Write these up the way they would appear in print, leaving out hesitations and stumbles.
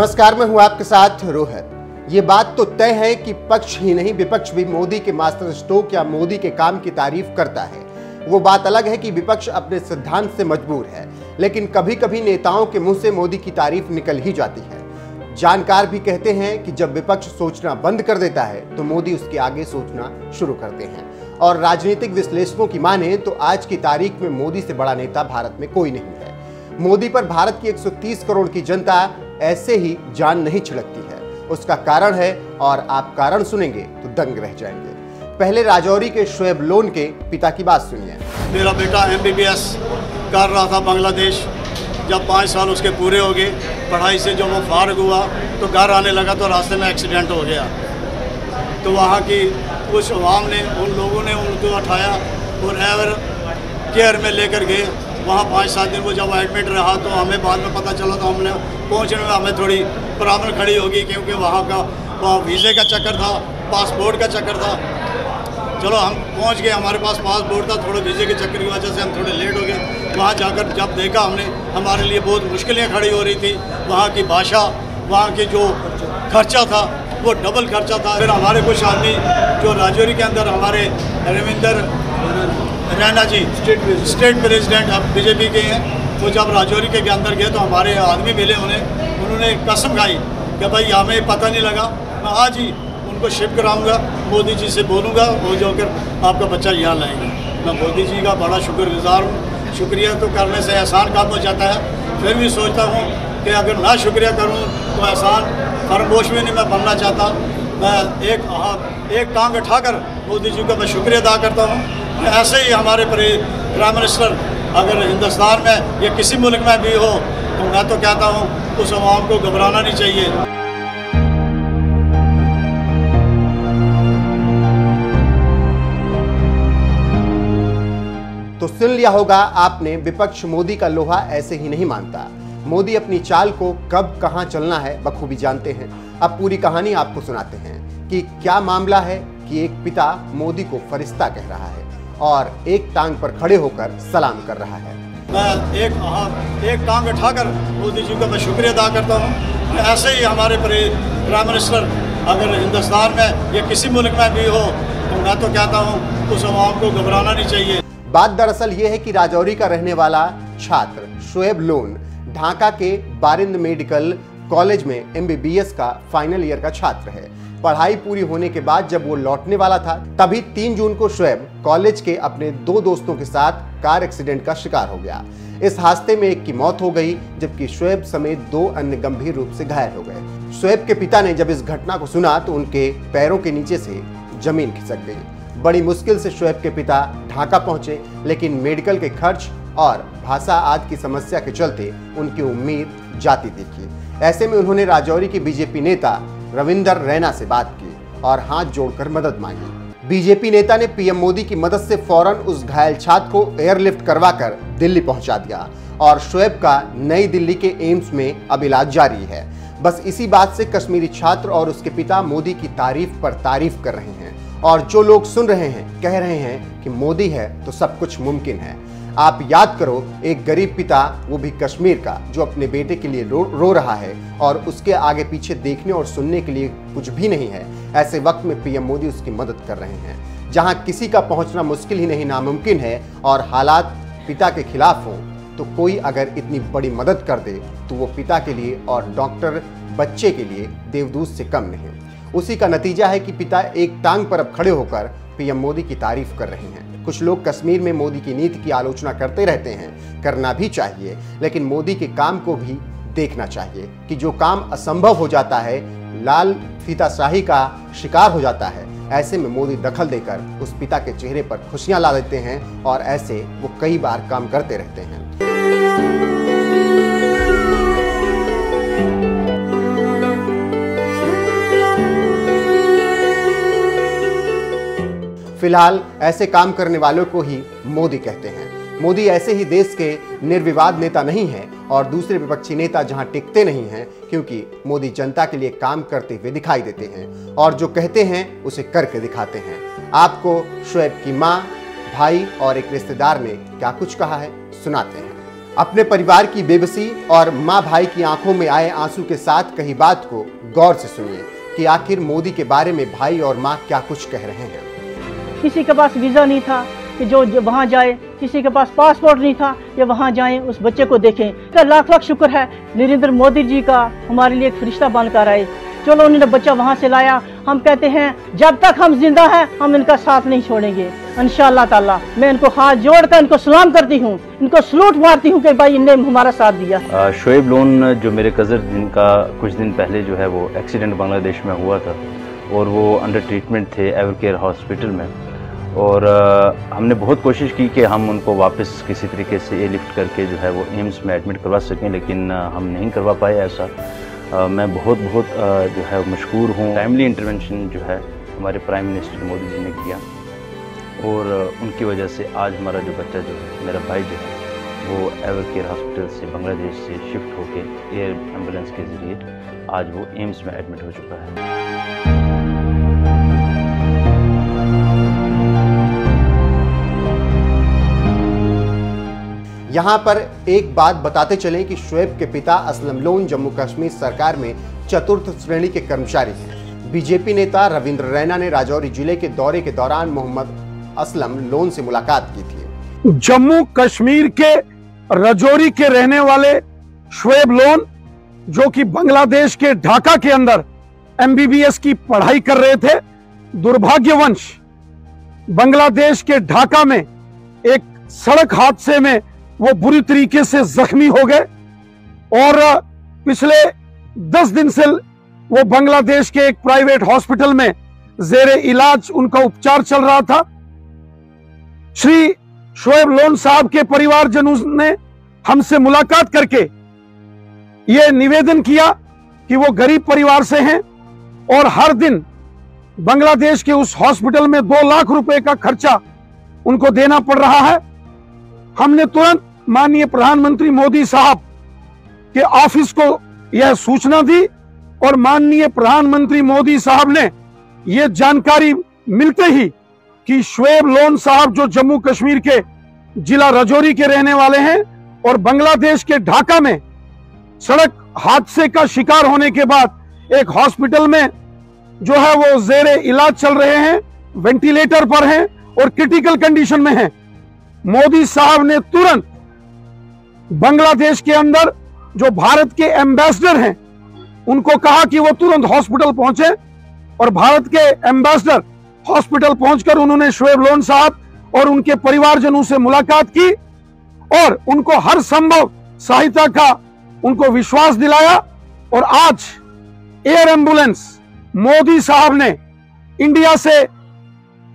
नमस्कार, मैं हूं आपके साथ रोहित। ये बात तो तय है कि पक्ष ही नहीं विपक्ष भी मोदी के मास्टर स्ट्रोक या मोदी के काम की तारीफ करता है। वो बात अलग है कि विपक्ष अपने सिद्धांत से मजबूर है, लेकिन कभी कभी नेताओं के मुंह से मोदी की तारीफ निकल ही जाती है। जानकार भी कहते हैं कि जब विपक्ष सोचना बंद कर देता है तो मोदी उसके आगे सोचना शुरू करते हैं। और राजनीतिक विश्लेषकों की माने तो आज की तारीख में मोदी से बड़ा नेता भारत में कोई नहीं है। मोदी पर भारत की 130 करोड़ की जनता ऐसे ही जान नहीं छिड़कती है। उसका कारण है, और आप कारण सुनेंगे तो दंग रह जाएंगे। पहले राजौरी के शोएब लोन के पिता की बात सुनिए। मेरा बेटा MBBS कर रहा था बांग्लादेश। जब 5 साल उसके पूरे हो गए पढ़ाई से, जब वो फारग हुआ तो घर आने लगा तो रास्ते में एक्सीडेंट हो गया। तो वहाँ की कुछ अवाम ने, उन लोगों ने उनको उठाया और एवर केयर में लेकर गए। वहाँ 5-7 दिन वो जब एडमिट रहा तो हमें बाद में पता चला, तो हमने पहुँचने में हमें थोड़ी प्रॉब्लम खड़ी होगी, क्योंकि वहाँ वीज़े का चक्कर था, पासपोर्ट का चक्कर था। चलो हम पहुँच गए, हमारे पास पासपोर्ट था, थोड़े वीज़े के चक्कर की वजह से हम थोड़े लेट हो गए। वहाँ जाकर जब देखा हमने, हमारे लिए बहुत मुश्किलें खड़ी हो रही थी। वहाँ की भाषा, वहाँ की जो खर्चा था वो डबल खर्चा था। फिर हमारे कुछ आदमी जो राजौरी के अंदर, हमारे रविंदर रैना जी स्टेट प्रेसिडेंट अब BJP के हैं, वो जब राजौरी के अंदर गए तो हमारे आदमी मिले उन्होंने कसम खाई कि भाई हमें पता नहीं लगा, मैं आज ही उनको शिफ्ट कराऊंगा, मोदी जी से बोलूँगा, वो जाकर आपका बच्चा यहाँ लाएंगे। मैं मोदी जी का बड़ा शुक्रगुजार हूँ। शुक्रिया तो करने से एहसान कम हो जाता है। फिर भी सोचता हूँ कि अगर ना शुक्रिया करूँ तो एहसान फरमोश भी नहीं मैं बनना चाहता। मैं एक टांग उठाकर मोदी जी का मैं शुक्रिया अदा करता हूँ। ऐसे ही हमारे प्राइम मिनिस्टर अगर हिंदुस्तान में या किसी मुल्क में भी हो तो मैं तो कहता हूँ उस अवाम को घबराना नहीं चाहिए। तो सुन लिया होगा आपने, विपक्ष मोदी का लोहा ऐसे ही नहीं मानता। मोदी अपनी चाल को कब कहां चलना है बखूबी जानते हैं। अब पूरी कहानी आपको सुनाते हैं कि क्या मामला है कि एक पिता मोदी को फरिश्ता कह रहा है और एक टांग पर खड़े होकर सलाम कर रहा है। मैं एक टांग उठाकर मोदी जी का मैं शुक्रिया अदा करता हूँ। ऐसे ही हमारे प्राइम मिनिस्टर अगर हिंदुस्तान में या किसी मुल्क में भी हो तो मैं तो कहता हूँ उस अवाम को घबराना नहीं चाहिए। बात दरअसल ये है कि राजौरी का रहने वाला छात्र शोएब लोन ढाका के बारिंद मेडिकल कॉलेज में MBBS का फाइनल ईयर का छात्र है। पढ़ाई पूरी होने के बाद जब वो लौटने वाला था तभी 3 जून को शोएब कॉलेज के अपने 2 दोस्तों के साथ कार एक्सीडेंट का शिकार हो गया। इस हादसे में एक की मौत हो गई, जबकि शोएब समेत 2 अन्य गंभीर रूप से घायल हो गए। शोएब के पिता ने जब इस घटना को सुना तो उनके पैरों के नीचे से जमीन खिसक गई। बड़ी मुश्किल से शोएब के पिता ढाका पहुंचे, लेकिन मेडिकल के खर्च और भाषा आदि की समस्या के चलते उनकी उम्मीद जाती दिखी। ऐसे में उन्होंने राजौरी के BJP नेता रविंदर रैना से बात की और हाथ जोड़कर मदद मांगी। BJP नेता ने PM मोदी की मदद से फौरन उस घायल छात्र को एयरलिफ्ट करवाकर दिल्ली पहुंचा दिया और शोएब का नई दिल्ली के एम्स में अब इलाज जारी है। बस इसी बात से कश्मीरी छात्र और उसके पिता मोदी की तारीफ पर तारीफ कर रहे हैं, और जो लोग सुन रहे हैं कह रहे हैं कि मोदी है तो सब कुछ मुमकिन है। आप याद करो, एक गरीब पिता, वो भी कश्मीर का, जो अपने बेटे के लिए रो रहा है और उसके आगे पीछे देखने और सुनने के लिए कुछ भी नहीं है। ऐसे वक्त में PM मोदी उसकी मदद कर रहे हैं। जहां किसी का पहुंचना मुश्किल ही नहीं नामुमकिन है और हालात पिता के खिलाफ हों, तो कोई अगर इतनी बड़ी मदद कर दे तो वो पिता के लिए और डॉक्टर बच्चे के लिए देवदूत से कम नहीं। उसी का नतीजा है कि पिता एक टांग पर अब खड़े होकर PM मोदी की तारीफ कर रहे हैं। कुछ लोग कश्मीर में मोदी की नीति की आलोचना करते रहते हैं, करना भी चाहिए, लेकिन मोदी के काम को भी देखना चाहिए कि जो काम असंभव हो जाता है, लाल फीताशाही का शिकार हो जाता है, ऐसे में मोदी दखल देकर उस पिता के चेहरे पर खुशियां ला देते हैं और ऐसे वो कई बार काम करते रहते हैं। फिलहाल ऐसे काम करने वालों को ही मोदी कहते हैं। मोदी ऐसे ही देश के निर्विवाद नेता नहीं हैं और दूसरे विपक्षी नेता जहां टिकते नहीं हैं, क्योंकि मोदी जनता के लिए काम करते हुए दिखाई देते हैं और जो कहते हैं उसे करके दिखाते हैं। आपको शोएब की मां, भाई और एक रिश्तेदार ने क्या कुछ कहा है, सुनाते हैं। अपने परिवार की बेबसी और माँ भाई की आंखों में आए आंसू के साथ कही बात को गौर से सुनिए कि आखिर मोदी के बारे में भाई और माँ क्या कुछ कह रहे हैं। किसी के पास वीज़ा नहीं था कि जो वहाँ जाए, किसी के पास पासपोर्ट नहीं था कि वहाँ जाएं, उस बच्चे को देखें। तो लाख लाख शुक्र है नरेंद्र मोदी जी का हमारे लिए एक फरिश्ता बनकर आए। चलो उन्होंने बच्चा वहाँ से लाया। हम कहते हैं जब तक हम जिंदा हैं हम इनका साथ नहीं छोड़ेंगे इंशाअल्लाह ताला। मैं इनको हाथ जोड़कर इनको सलाम करती हूँ, इनको सलूट मारती हूँ कि भाई इनने हमारा साथ दिया। शोएब लोन जो मेरे कज़न जिनका कुछ दिन पहले जो है वो एक्सीडेंट बांग्लादेश में हुआ था और वो अंडर ट्रीटमेंट थे एवरकेयर हॉस्पिटल में, और हमने बहुत कोशिश की कि हम उनको वापस किसी तरीके से एयरलिफ्ट करके जो है वो एम्स में एडमिट करवा सकें, लेकिन हम नहीं करवा पाए ऐसा। मैं बहुत जो है मशकूर हूँ। टाइमली इंटरवेंशन जो है हमारे प्राइम मिनिस्टर मोदी जी ने किया और उनकी वजह से आज हमारा जो बच्चा जो है, मेरा भाई जो है, वो एवरकेयर हॉस्पिटल से बांग्लादेश से शिफ्ट होके एयर एम्बुलेंस के ज़रिए आज वो एम्स में एडमिट हो चुका है। यहाँ पर एक बात बताते चलें कि शोएब के पिता असलम लोन जम्मू कश्मीर सरकार में चतुर्थ श्रेणी के कर्मचारी हैं। बीजेपी नेता रविंद्र रैना ने राजौरी जिले के दौरे के दौरान मोहम्मद असलम लोन से मुलाकात की थी। जम्मू कश्मीर के राजौरी के रहने वाले शोएब लोन, जो कि बांग्लादेश के ढाका के अंदर MBBS की पढ़ाई कर रहे थे, दुर्भाग्यवश बांग्लादेश के ढाका में एक सड़क हादसे में वो बुरी तरीके से जख्मी हो गए और पिछले 10 दिन से वो बांग्लादेश के एक प्राइवेट हॉस्पिटल में जेरे इलाज उनका उपचार चल रहा था। श्री शोएब लोन साहब के परिवारजनों ने हमसे मुलाकात करके ये निवेदन किया कि वो गरीब परिवार से हैं और हर दिन बांग्लादेश के उस हॉस्पिटल में 2 लाख रुपए का खर्चा उनको देना पड़ रहा है। हमने तुरंत माननीय प्रधानमंत्री मोदी साहब के ऑफिस को यह सूचना दी और माननीय प्रधानमंत्री मोदी साहब ने यह जानकारी मिलते ही कि शोएब लोन साहब जो जम्मू कश्मीर के जिला राजौरी के रहने वाले हैं और बांग्लादेश के ढाका में सड़क हादसे का शिकार होने के बाद एक हॉस्पिटल में जो है वो जेरे इलाज चल रहे हैं, वेंटिलेटर पर हैं और क्रिटिकल कंडीशन में हैं। मोदी साहब ने तुरंत बांग्लादेश के अंदर जो भारत के एम्बेसडर हैं उनको कहा कि वो तुरंत हॉस्पिटल पहुंचे और भारत के एम्बेसडर हॉस्पिटल पहुंचकर उन्होंने शोएब लोन साहब और उनके परिवारजनों से मुलाकात की और उनको हर संभव सहायता का उनको विश्वास दिलाया और आज एयर एम्बुलेंस मोदी साहब ने इंडिया से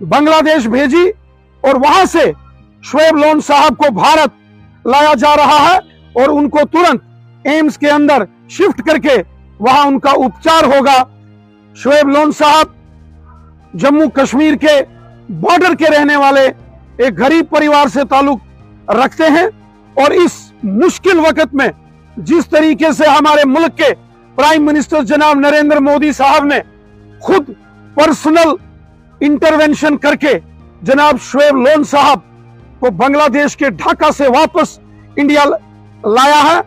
बांग्लादेश भेजी और वहां से शोएब लोन साहब को भारत लाया जा रहा है और उनको तुरंत एम्स के अंदर शिफ्ट करके वहां उनका उपचार होगा। शोएब लोन साहब जम्मू कश्मीर के बॉर्डर के रहने वाले एक गरीब परिवार से ताल्लुक रखते हैं और इस मुश्किल वक्त में जिस तरीके से हमारे मुल्क के प्राइम मिनिस्टर जनाब नरेंद्र मोदी साहब ने खुद पर्सनल इंटरवेंशन करके जनाब शोएब लोन साहब को बांग्लादेश के ढाका से वापस इंडिया लाया है।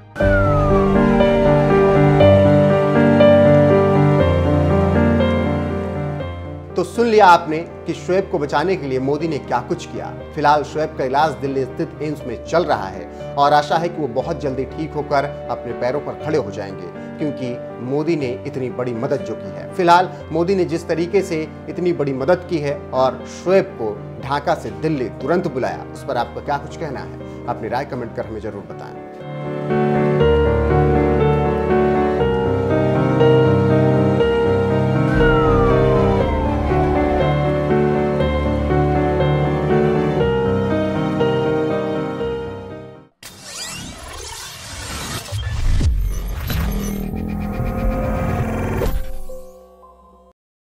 तो सुन लिया आपने कि शोएब को बचाने के लिए मोदी ने क्या कुछ किया। फिलहाल शोएब का इलाज दिल्ली स्थित एम्स में चल रहा है और आशा है कि वो बहुत जल्दी ठीक होकर अपने पैरों पर खड़े हो जाएंगे, क्योंकि मोदी ने इतनी बड़ी मदद जो की है। फिलहाल मोदी ने जिस तरीके से इतनी बड़ी मदद की है और शोएब को ढाका से दिल्ली तुरंत बुलाया, उस पर आपका क्या कुछ कहना है? अपनी राय कमेंट कर हमें जरूर बताएं।